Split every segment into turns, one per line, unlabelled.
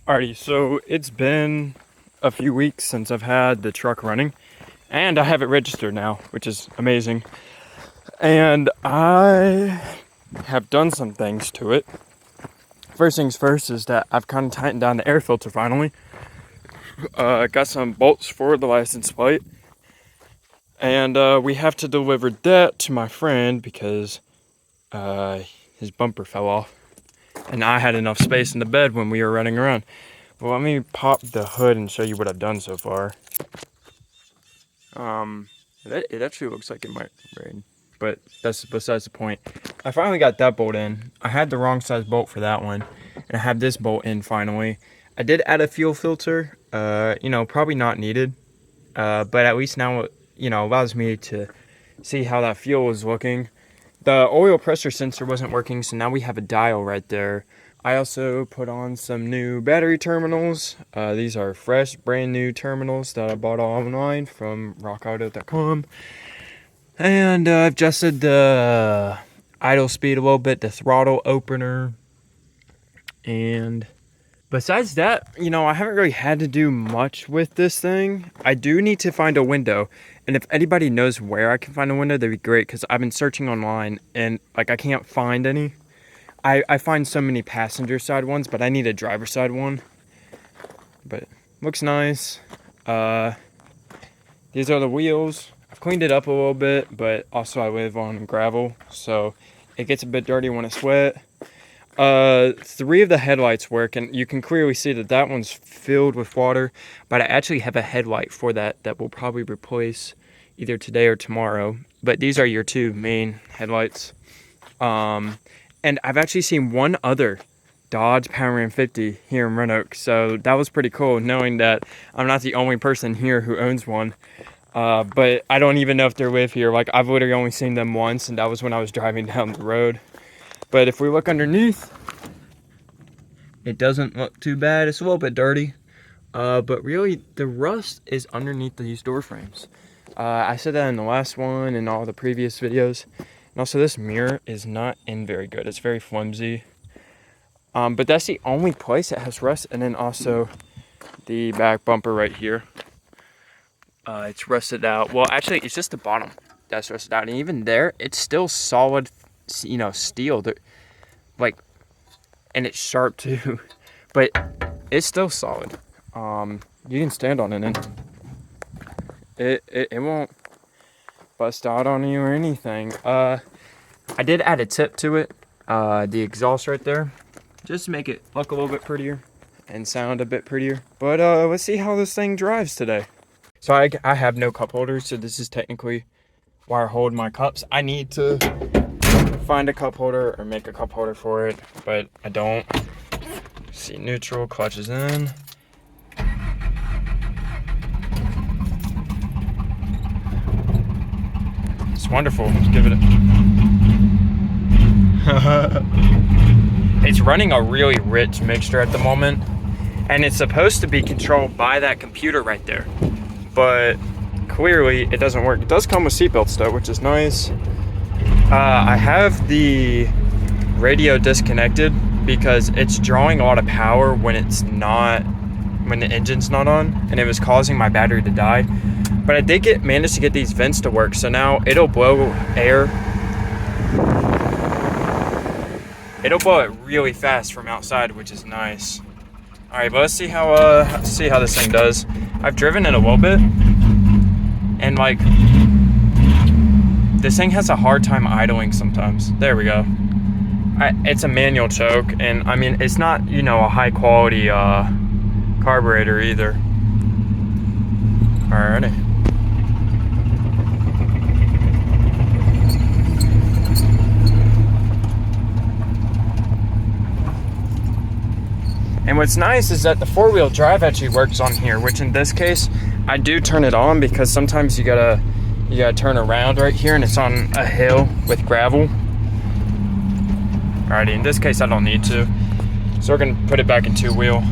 Alrighty, so it's been a few weeks since I've had the truck running, and I have it registered now, which is amazing. And I have done some things to it. First things first is that I've kind of tightened down the air filter finally. Got some bolts for the license plate, and we have to deliver that to my friend because his bumper fell off. And I had enough space in the bed when we were running around. Well, let me pop the hood and show you what I've done so far. It actually looks like it might rain, but that's besides the point. I finally got that bolt in. I had the wrong size bolt for that one, and I have this bolt in finally. I did add a fuel filter, probably not needed, but at least now, allows me to see how that fuel is looking. The oil pressure sensor wasn't working, so now we have a dial right there. I also put on some new battery terminals. These are fresh, brand new terminals that I bought online from rockauto.com. And I've adjusted the idle speed a little bit, the throttle opener. And besides that, I haven't really had to do much with this thing. I do need to find a window. And if anybody knows where I can find a window, that'd be great, because I've been searching online and I can't find any. I find so many passenger side ones, but I need a driver side one. But looks nice. These are the wheels. I've cleaned it up a little bit, but also I live on gravel, so it gets a bit dirty when it's wet. 3 of the headlights work, and you can clearly see that one's filled with water, but I actually have a headlight for that will probably replace either today or tomorrow. But these are your 2 main headlights. And I've actually seen one other Dodge Powerman 50 here in Red Oak, so that was pretty cool, knowing that I'm not the only person here who owns one. But I don't even know if they live here. I've literally only seen them once, and that was when I was driving down the road. But if we look underneath, it doesn't look too bad. It's a little bit dirty, but really the rust is underneath these door frames. I said that in the last one and all the previous videos. And also, this mirror is not in very good. It's very flimsy. But that's the only place it has rust. And then also the back bumper right here. It's rusted out. Well, actually, it's just the bottom that's rusted out. And even there, it's still solid, steel. And it's sharp too. But it's still solid. You can stand on it and it won't bust out on you or anything. I did add a tip to it, the exhaust right there, just to make it look a little bit prettier and sound a bit prettier. But let's see how this thing drives today. So I have no cup holders, so this is technically where I hold my cups. I need to find a cup holder or make a cup holder for it, but I don't. See, neutral, clutch is in. It's wonderful. Let's give it It's running a really rich mixture at the moment, and it's supposed to be controlled by that computer right there, but clearly it doesn't work. It does come with seatbelts though, which is nice. I have the radio disconnected because it's drawing a lot of power when the engine's not on, and it was causing my battery to die. But I did manage to get these vents to work, so now it'll blow air. It'll blow it really fast from outside, which is nice. All right, but let's see how this thing does. I've driven it a little bit, and this thing has a hard time idling sometimes. There we go. It's a manual choke, and I mean it's not a high quality carburetor either. Alrighty. And what's nice is that the 4-wheel drive actually works on here, which in this case, I do turn it on because sometimes you gotta turn around right here and it's on a hill with gravel. Alrighty, in this case I don't need to. So we're gonna put it back in 2-wheel.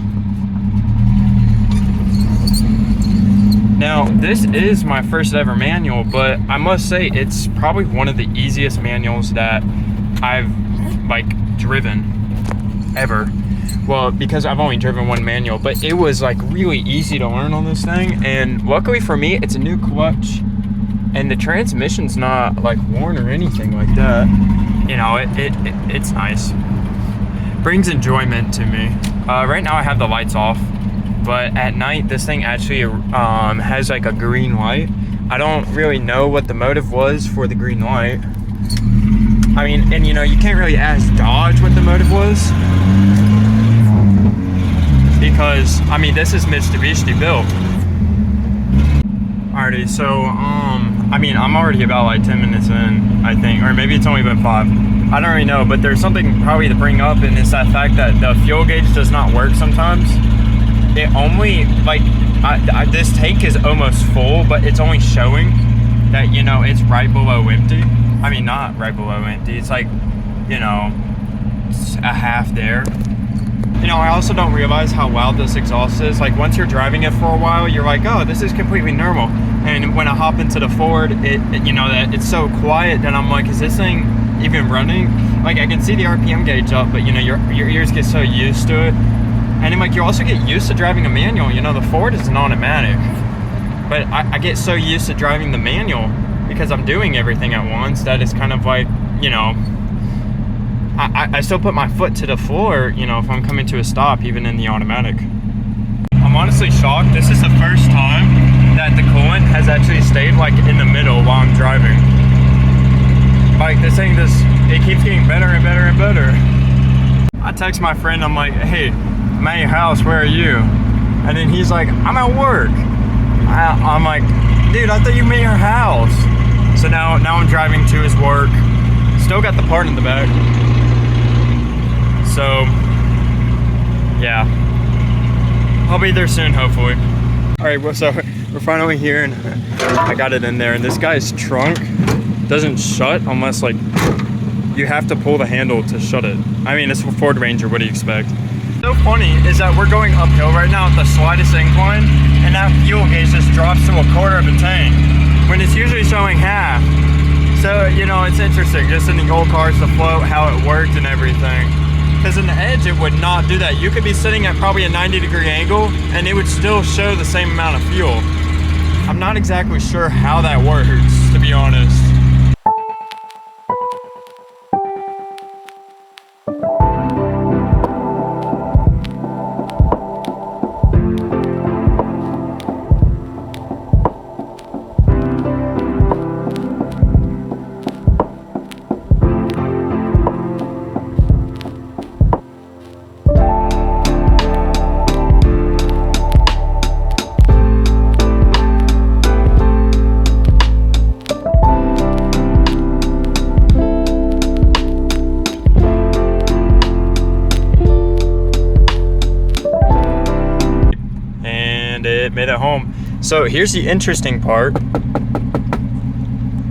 Now, this is my first ever manual, but I must say it's probably one of the easiest manuals that I've driven ever. Well, because I've only driven one manual, but it was like really easy to learn on this thing. And luckily for me, it's a new clutch and the transmission's not like worn or anything like that. You know, it's nice. Brings enjoyment to me. Right now I have the lights off, but at night this thing actually has like a green light. I don't really know what the motive was for the green light. I mean, and you know, you can't really ask Dodge what the motive was, because I mean, this is Mitsubishi built. Alrighty, so I mean, I'm already about like 10 minutes in, I think, or maybe it's only been 5. I don't really know, but there's something probably to bring up, and it's that fact that the fuel gauge does not work sometimes. It only, like, this tank is almost full, but it's only showing that, you know, it's right below empty. I mean, not right below empty. It's like, you know, it's a half there. You know, I also don't realize how loud this exhaust is. Like, once you're driving it for a while, you're like, oh, this is completely normal. And when I hop into the Ford, you know, that it's so quiet that I'm like, is this thing even running? Like, I can see the RPM gauge up, but you know, your ears get so used to it. And then like, you also get used to driving a manual. You know, the Ford is an automatic, but I get so used to driving the manual because I'm doing everything at once that it's kind of like, you know, I still put my foot to the floor, you know, if I'm coming to a stop, even in the automatic. I'm honestly shocked. This is the first time that the coolant has actually stayed like in the middle while I'm driving. Like, this thing just, it keeps getting better and better and better. I text my friend, I'm like, hey, I'm at your house, where are you? And then he's like, I'm at work. I'm like, dude, I thought you made your house. So now I'm driving to his work. Still got the part in the back. So, yeah. I'll be there soon, hopefully. All right, well, so we're finally here, and I got it in there. And this guy's trunk doesn't shut unless, like, you have to pull the handle to shut it. I mean, it's a Ford Ranger, what do you expect? So funny is that we're going uphill right now at the slightest incline, and that fuel gauge just drops to 1/4 of a tank when it's usually showing half. So, you know, it's interesting just in the old cars, the float, how it worked and everything. Because in the Edge, it would not do that. You could be sitting at probably a 90-degree angle and it would still show the same amount of fuel. I'm not exactly sure how that works, to be honest. It made it home. So here's the interesting part.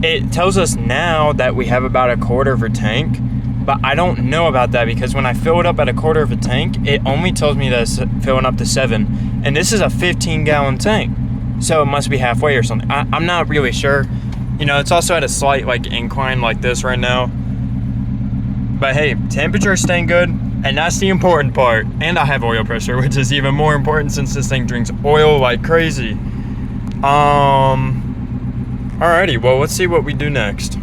It tells us now that we have about 1/4 of a tank, but I don't know about that because when I fill it up at 1/4 of a tank, it only tells me that it's filling up to 7, and this is a 15-gallon tank, so it must be halfway or something. I'm not really sure. You know, it's also at a slight like incline like this right now, but hey, temperature is staying good. And that's the important part. And I have oil pressure, which is even more important since this thing drinks oil like crazy. Alrighty, well, let's see what we do next.